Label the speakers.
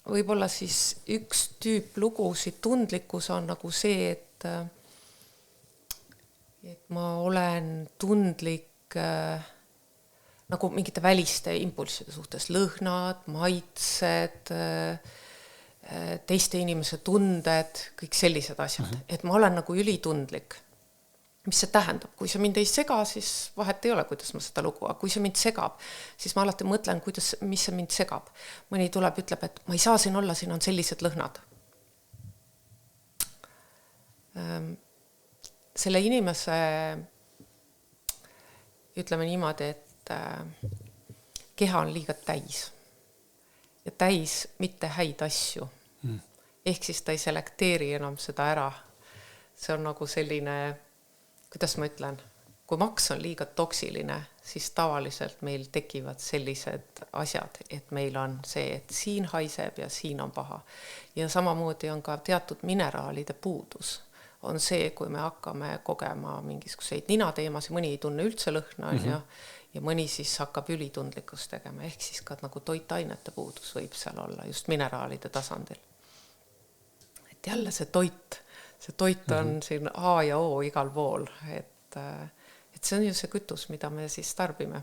Speaker 1: Võib-olla siis üks tüüp lugusid tundlikkus on nagu see, et ma olen tundlik nagu mingite väliste impulsside suhtes, lõhnad, maitsed, teiste inimese tunded, kõik sellised asjad. Et ma olen nagu ülitundlik. Mis see tähendab? Kui see mind ei sega, siis vahet ei ole, kuidas ma seda lugu, aga kui see mind segab, siis ma alati mõtlen, mis see mind segab. Mõni tuleb, ütleb, et ma ei saa siin olla, siin on sellised lõhnad. Selle inimese, ütleme niimoodi, et keha on liiga täis. Ja täis mitte häid asju. Ehk siis ta ei selekteeri enam seda ära. See on nagu selline, kuidas ma ütlen, kui maks on liiga toksiline, siis tavaliselt meil tekivad sellised asjad, et meil on see, et siin haiseb ja siin on paha. Ja samamoodi on ka teatud mineraalide puudus. On see, kui me hakkame kogema mingisuguseid ninateemasid, mõni ei tunne üldse lõhna, ja mõni siis hakkab ülitundlikkust tegema, ehk siis ka nagu toitainete puudus võib seal olla just mineraalide tasandil. Et jälle see toit on siin A ja O igal pool, et see on ju see kütus, mida me siis tarbime.